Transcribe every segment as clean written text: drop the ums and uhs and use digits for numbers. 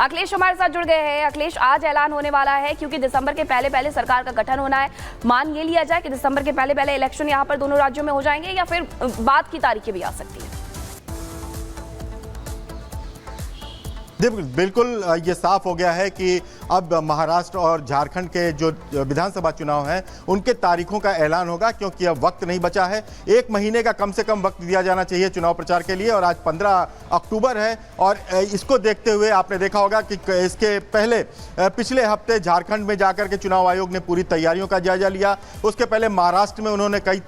अखिलेश हमारे साथ जुड़ गए हैं। अखिलेश, आज ऐलान होने वाला है क्योंकि दिसंबर के पहले पहले सरकार का गठन होना है। मान ये लिया जाए कि दिसंबर के पहले पहले इलेक्शन यहाँ पर दोनों राज्यों में हो जाएंगे या फिर बाद की तारीखें भी आ सकती है? बिल्कुल ये साफ हो गया है कि अब महाराष्ट्र और झारखंड के जो विधानसभा चुनाव हैं उनके तारीखों का ऐलान होगा, क्योंकि अब वक्त नहीं बचा है। 1 महीने का कम से कम वक्त दिया जाना चाहिए चुनाव प्रचार के लिए, और आज 15 अक्टूबर है। और इसको देखते हुए आपने देखा होगा कि इसके पहले पिछले हफ्ते झारखंड में जाकर के चुनाव आयोग ने पूरी तैयारियों का जायजा लिया। उसके पहले महाराष्ट्र में उन्होंने कई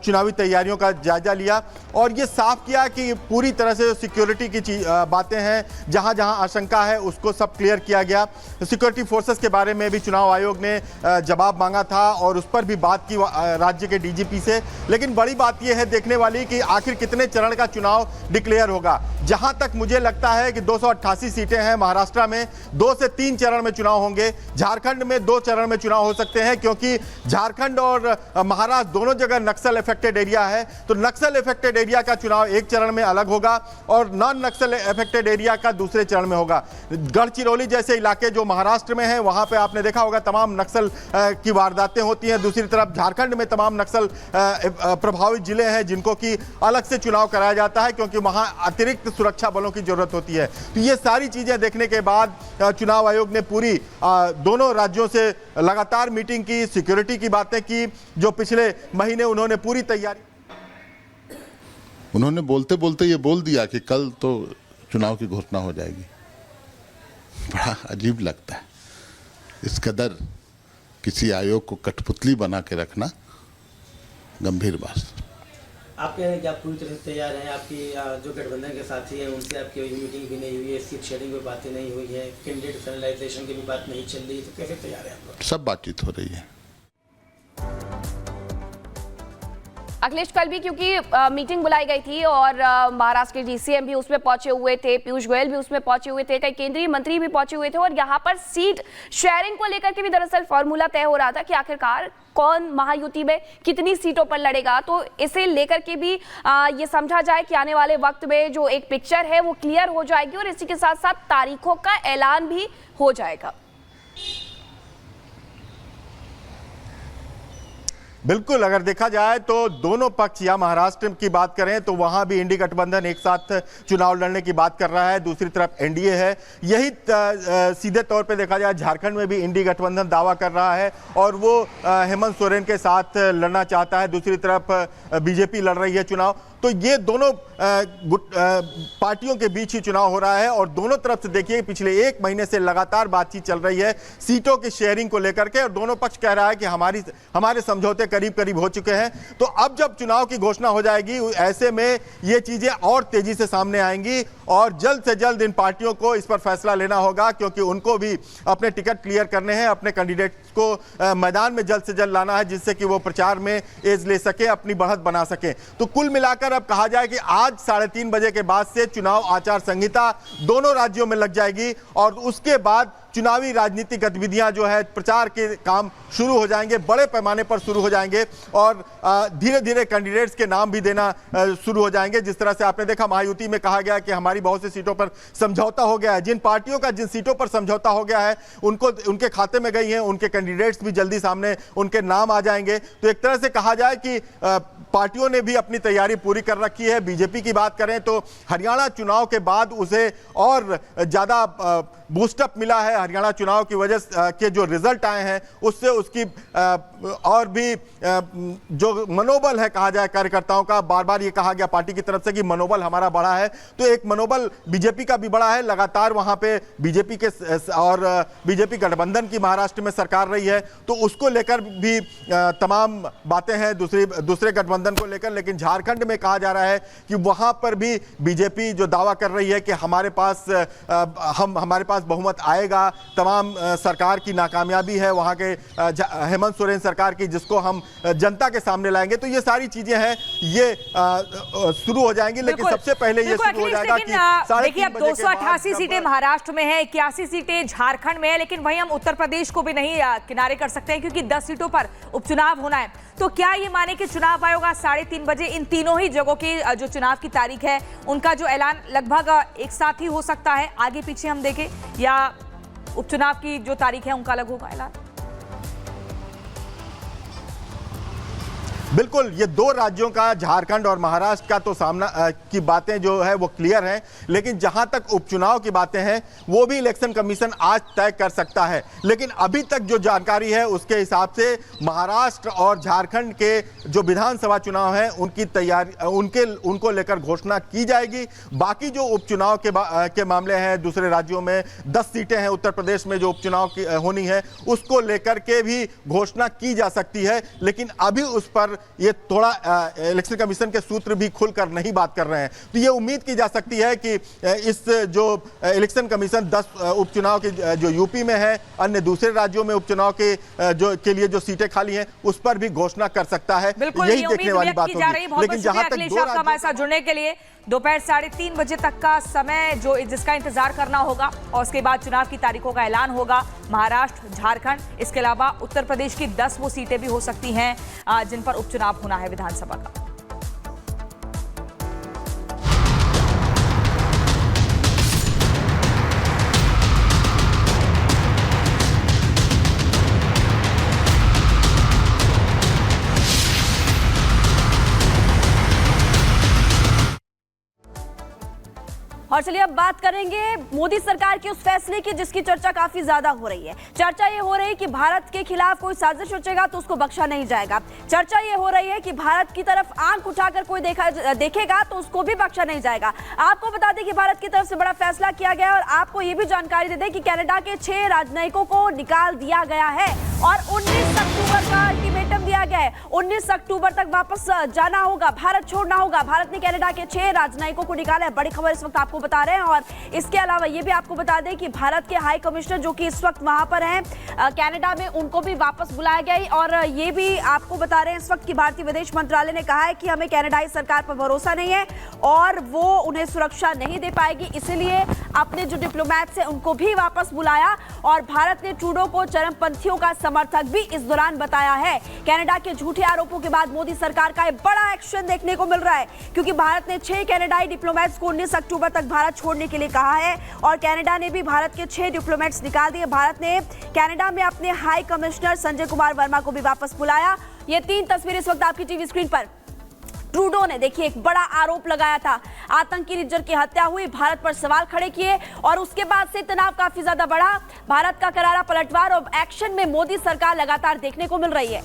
चुनावी तैयारियों का जायजा लिया और ये साफ किया कि पूरी तरह से सिक्योरिटी की बातें हैं, जहां जहां आशंका है उसको सब क्लियर किया गया। सिक्योरिटी फोर्सेस के बारे में भी चुनाव आयोग ने जवाब मांगा था और उस पर भी बात की राज्य के डीजीपी से। लेकिन बड़ी बात यह है देखने वाली कि आखिर कितने चरण का चुनाव डिक्लेयर होगा। जहां तक मुझे लगता है कि 288 सीटें हैं महाराष्ट्र में, 2 से 3 चरण में चुनाव होंगे। झारखंड में 2 चरण में चुनाव हो सकते हैं, क्योंकि झारखंड और महाराष्ट्र दोनों जगह नक्सल इफेक्टेड एरिया है। तो नक्सल इफेक्टेड एरिया का चुनाव एक चरण में अलग होगा और नॉन नक्सल इफेक्टेड एरिया का दूसरे चरण में होगा। गढ़चिरौली जैसे इलाके जो महाराष्ट्र में हैं, वहां पे आपने देखा होगा तमाम नक्सल की वारदातें होती हैं। दूसरी तरफ झारखंड में तमाम नक्सल प्रभावित जिले हैं जिनको कि अलग से चुनाव कराया जाता है, क्योंकि वहां अतिरिक्त सुरक्षा बलों की जरूरत होती है। तो ये सारी चीजें देखने के बाद चुनाव आयोग ने पूरी दोनों राज्यों से लगातार मीटिंग की, सिक्योरिटी की बातें की, जो पिछले महीने उन्होंने पूरी तैयारी। उन्होंने बोलते बोलते ये बोल दिया कि कल तो चुनाव की घोषणा हो जाएगी। बड़ा अजीब लगता है। इस कदर किसी आयोग को कठपुतली बना के रखना गंभीर बात। आप कह रहे हैं कि आप पूरी तरह से तैयार हैं, आपकी जो गठबंधन के साथी हैं उनसे आपकी मीटिंग भी नहीं हुई है, सीट शेयरिंग पे बातें नहीं हुई है, कैंडिडेट फाइनलाइजेशन की भी बात नहीं चल रही, तो कैसे तैयार हैं आप लोग? सब बातचीत हो रही है। अखिलेश, कल भी क्योंकि मीटिंग बुलाई गई थी और महाराष्ट्र के डीसीएम भी उसमें पहुंचे हुए थे, पीयूष गोयल भी उसमें पहुंचे हुए थे, कई केंद्रीय मंत्री भी पहुंचे हुए थे और यहां पर सीट शेयरिंग को लेकर के भी दरअसल फॉर्मूला तय हो रहा था कि आखिरकार कौन महायुति में कितनी सीटों पर लड़ेगा। तो इसे लेकर के भी ये समझा जाए कि आने वाले वक्त में जो एक पिक्चर है वो क्लियर हो जाएगी और इसी के साथ साथ तारीखों का ऐलान भी हो जाएगा। बिल्कुल, अगर देखा जाए तो दोनों पक्ष, या महाराष्ट्र की बात करें तो वहां भी इंडी गठबंधन एक साथ चुनाव लड़ने की बात कर रहा है, दूसरी तरफ एनडीए है। यही सीधे तौर पे देखा जाए झारखंड में भी इंडी गठबंधन दावा कर रहा है और वो हेमंत सोरेन के साथ लड़ना चाहता है, दूसरी तरफ बीजेपी लड़ रही है चुनाव। तो ये दोनों पार्टियों के बीच ही चुनाव हो रहा है और दोनों तरफ से देखिए पिछले 1 महीने से लगातार बातचीत चल रही है सीटों की शेयरिंग को लेकर के, और दोनों पक्ष कह रहा है कि हमारे समझौते करीब करीब हो चुके हैं। तो अब जब चुनाव की घोषणा हो जाएगी, ऐसे में ये चीजें और तेजी से सामने आएंगी और जल्द से जल्द इन पार्टियों को इस पर फैसला लेना होगा, क्योंकि उनको भी अपने टिकट क्लियर करने हैं, अपने कैंडिडेट्स को मैदान में जल्द से जल्द लाना है, जिससे कि वो प्रचार में एज ले सके, अपनी बढ़त बना सके। तो कुल मिलाकर अब कहा जाए कि आज 3:30 बजे के बाद से चुनाव आचार संहिता दोनों राज्यों में लग जाएगी और उसके बाद चुनावी राजनीतिक गतिविधियां जो है, प्रचार के काम शुरू हो जाएंगे, बड़े पैमाने पर शुरू हो जाएंगे और धीरे धीरे कैंडिडेट्स के नाम भी देना शुरू हो जाएंगे। जिस तरह से आपने देखा महायुति में कहा गया कि हमारी बहुत सी सीटों पर समझौता हो गया है। जिन पार्टियों का जिन सीटों पर समझौता हो गया है उनको उनके खाते में गई हैं, उनके कैंडिडेट्स भी जल्दी सामने उनके नाम आ जाएंगे। तो एक तरह से कहा जाए कि पार्टियों ने भी अपनी तैयारी पूरी कर रखी है। बीजेपी की बात करें तो हरियाणा चुनाव के बाद उसे और ज्यादा बूस्टअप मिला है। हरियाणा चुनाव की वजह के जो रिजल्ट आए हैं उससे उसकी और भी जो मनोबल है कहा जाए कार्यकर्ताओं का, बार बार ये कहा गया पार्टी की तरफ से कि मनोबल हमारा बढ़ा है, तो एक मनोबल बीजेपी का भी बढ़ा है। लगातार वहां पे बीजेपी के और बीजेपी गठबंधन की महाराष्ट्र में सरकार रही है, तो उसको लेकर भी तमाम बातें हैं दूसरे गठबंधन को लेकर। लेकिन झारखंड में कहा जा रहा है कि वहां पर भी बीजेपी जो दावा कर रही है कि हमारे पास बहुमत आएगा। तमाम सरकार की नाकामयाबी है वहां के हेमंत सोरेन सरकार की, जिसको हम जनता के सामने लाएंगे। तो ये सारी चीजें हैं, ये शुरू हो जाएंगी। लेकिन सबसे पहले ये शुरू हो जाएगा कि देखिए अब 288 सीटें महाराष्ट्र में है, 81 सीटें झारखंड में है, लेकिन वहीं हम उत्तर प्रदेश को भी नहीं किनारे कर सकते हैं क्योंकि 10 सीटों पर उपचुनाव होना है। तो क्या ये माने कि चुनाव आयोग होगा 3:30 बजे। इन तीनों ही जगहों की जो चुनाव की तारीख है उनका जो ऐलान लगभग एक साथ ही हो सकता है। आगे पीछे हम देखें या उपचुनाव की जो तारीख है उनका अलग होगा ऐलान। बिल्कुल, ये दो राज्यों का, झारखंड और महाराष्ट्र का तो सामना की बातें जो है वो क्लियर हैं, लेकिन जहां तक उपचुनाव की बातें हैं वो भी इलेक्शन कमीशन आज तय कर सकता है। लेकिन अभी तक जो जानकारी है उसके हिसाब से महाराष्ट्र और झारखंड के जो विधानसभा चुनाव हैं उनकी तैयारी उनको लेकर घोषणा की जाएगी। बाकी जो उपचुनाव के मामले हैं दूसरे राज्यों में 10 सीटें हैं, उत्तर प्रदेश में जो उपचुनाव की होनी है उसको लेकर के भी घोषणा की जा सकती है। लेकिन अभी उस पर ये थोड़ा इलेक्शन कमीशन के सूत्र भी खुलकर नहीं बात कर रहे हैं। तो ये उम्मीद की जा सकती है कि इस जो इलेक्शन कमीशन 10 उपचुनाव की जो यूपी में है, अन्य दूसरे राज्यों में उपचुनाव के लिए जो सीटें खाली हैं उस पर भी घोषणा कर सकता है। यही देखने वाली बात होगी। लेकिन जहां तक हमारे साथ जुड़ने के लिए दोपहर 3:30 बजे तक का समय जिसका इंतजार करना होगा और उसके बाद चुनाव की तारीखों का ऐलान होगा। महाराष्ट्र, झारखंड, इसके अलावा उत्तर प्रदेश की 10 वो सीटें भी हो सकती हैं जिन पर उपचुनाव होना है विधानसभा का। और चलिए अब बात करेंगे मोदी सरकार के उस फैसले की जिसकी चर्चा काफी ज्यादा हो रही है। चर्चा ये हो रही है कि भारत के खिलाफ कोई साजिश रचेगा तो उसको बख्शा नहीं जाएगा। चर्चा ये हो रही है कि भारत की तरफ आंख उठाकर कोई देखेगा तो उसको भी बख्शा नहीं जाएगा। आपको बता दें कि भारत की तरफ से बड़ा फैसला किया गया और आपको ये भी जानकारी दे दें कि कनाडा के 6 राजनयिकों को निकाल दिया गया है और 19 अक्टूबर का अल्टीमेटम दिया गया है। 19 अक्टूबर तक वापस जाना होगा, भारत छोड़ना होगा। भारत ने कनाडा के 6 राजनयिकों को निकाला है। बड़ी खबर इस वक्त आपको बता रहे हैं। और इसके अलावा ये भी आपको बता दें कि भारत के हाई कमिश्नर जो कि इस वक्त वहां पर हैं कनाडा में, उनको भी वापस बुलाया गया है। और ये भी आपको बता रहे हैं इस वक्त कि भारतीय विदेश मंत्रालय ने कहा है कि हमें कनाडाई सरकार पर भरोसा नहीं है और वो उन्हें सुरक्षा नहीं दे पाएगी, इसलिए अपने जो डिप्लोमैट्स हैं उनको भी वापस बुलाया। और भारत ने ट्रूडो को चरमपंथियों का समर्थक भी इस दौरान बताया है। कनाडा के झूठे आरोपों के बाद मोदी सरकार का एक बड़ा एक्शन देखने को मिल रहा है, क्योंकि भारत ने 6 कनाडाई डिप्लोमैट्स को 19 अक्टूबर तक भारत छोड़ने के लिए कहा है और कनाडा ने भी भारत के 6 डिप्लोमैट्स निकाल दिए। भारत ने कनाडा में अपने हाई कमिश्नर संजय कुमार वर्मा को भी वापस बुलाया। ये 3 तस्वीरें इस वक्त आपकी टीवी स्क्रीन पर। ट्रूडो ने देखिए एक बड़ा आरोप लगाया था, आतंकी रिजर की हत्या हुई, भारत पर सवाल खड़े किए और उसके बाद से तनाव काफी ज्यादा बढ़ा। भारत का करारा पलटवार और एक्शन में मोदी सरकार लगातार देखने को मिल रही है।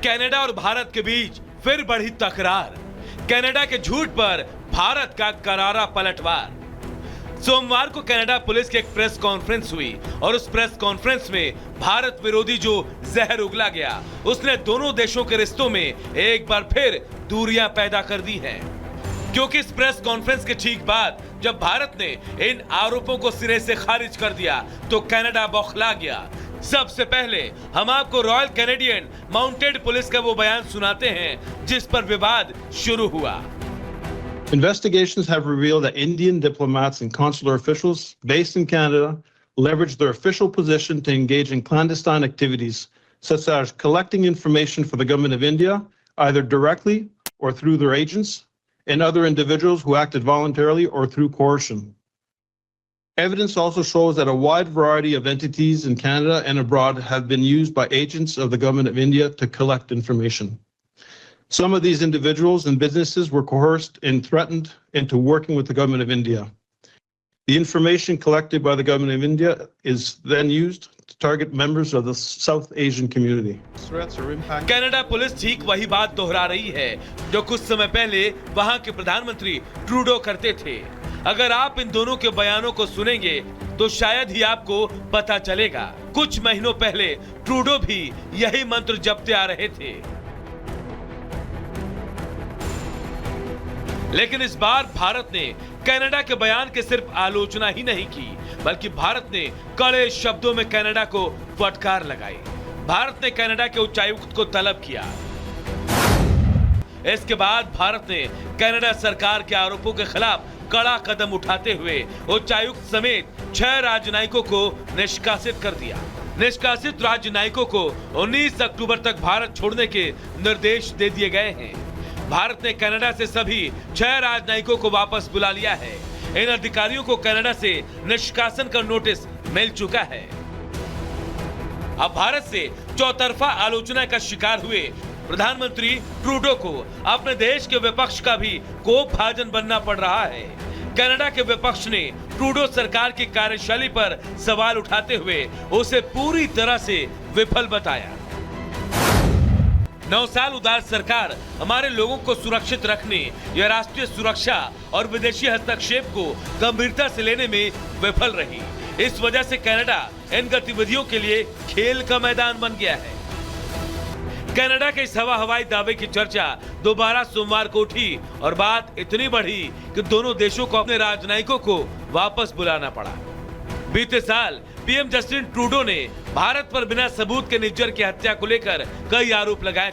कनाडा और भारत के बीच फिर बढ़ी तकरार। कनाडा के झूठ पर भारत का करारा पलटवार। सोमवार को कनाडा पुलिस की एक प्रेस कॉन्फ्रेंस हुई और उस प्रेस कॉन्फ्रेंस में भारत विरोधी जो जहर उगला गया उसने दोनों देशों के रिश्तों में एक बार फिर दूरियां पैदा कर दी हैं। क्योंकि इस प्रेस कॉन्फ्रेंस के ठीक बाद जब भारत ने इन आरोपों को सिरे से खारिज कर दिया तो कनाडा बौखला गया। सबसे पहले हम आपको रॉयल कैनेडियन माउंटेड पुलिस का वो बयान सुनाते हैं जिस पर विवाद शुरू हुआ। Investigations have revealed that Indian diplomats and consular officials based in Canada leveraged their official position to engage in clandestine activities, such as collecting information for the government of India, either directly or through their agents, and other individuals who acted voluntarily or through coercion. Evidence also shows that a wide variety of entities in Canada and abroad have been used by agents of the government of India to collect information. Some of these individuals and businesses were coerced and threatened into working with the government of India. The information collected by the government of India is then used to target members of the South Asian community. Canada police ठीक वही बात दोहरा रही है जो कुछ समय पहले वहां के प्रधानमंत्री ट्रूडो करते थे। अगर आप इन दोनों के बयानों को सुनेंगे तो शायद ही आपको पता चलेगा। कुछ महीनों पहले ट्रूडो भी यही मंत्र जपते आ रहे थे, लेकिन इस बार भारत ने कनाडा के बयान की सिर्फ आलोचना ही नहीं की, बल्कि भारत ने कड़े शब्दों में कनाडा को फटकार लगाई। भारत ने कनाडा के उच्चायुक्त को तलब किया। इसके बाद भारत ने कनाडा सरकार के आरोपों के खिलाफ कड़ा कदम उठाते हुए उच्चायुक्त समेत 6 राजनयिकों को निष्कासित कर दिया। निष्कासित राजनयिकों को 19 अक्टूबर तक भारत छोड़ने के निर्देश दे दिए गए हैं। भारत ने कनाडा से सभी 6 राजनयिकों को वापस बुला लिया है। इन अधिकारियों को कनाडा से निष्कासन का नोटिस मिल चुका है। अब भारत से चौतरफा आलोचना का शिकार हुए प्रधानमंत्री ट्रूडो को अपने देश के विपक्ष का भी कोप भाजन बनना पड़ रहा है। कनाडा के विपक्ष ने ट्रूडो सरकार की कार्यशैली पर सवाल उठाते हुए उसे पूरी तरह से विफल बताया। 9 साल उदार सरकार हमारे लोगों को सुरक्षित रखने या राष्ट्रीय सुरक्षा और विदेशी हस्तक्षेप को गंभीरता से लेने में विफल रही। इस वजह से कनाडा इन गतिविधियों के लिए खेल का मैदान बन गया है। कनाडा के इस हवाई दावे की चर्चा दोबारा सोमवार को उठी और बात इतनी बढ़ी कि दोनों देशों को अपने राजनयिकों को वापस बुलाना पड़ा। बीते साल पीएम जस्टिन ट्रूडो ने भारत पर बिना सबूत के निज्जर की हत्या को लेकर कई आरोप लगाए थे।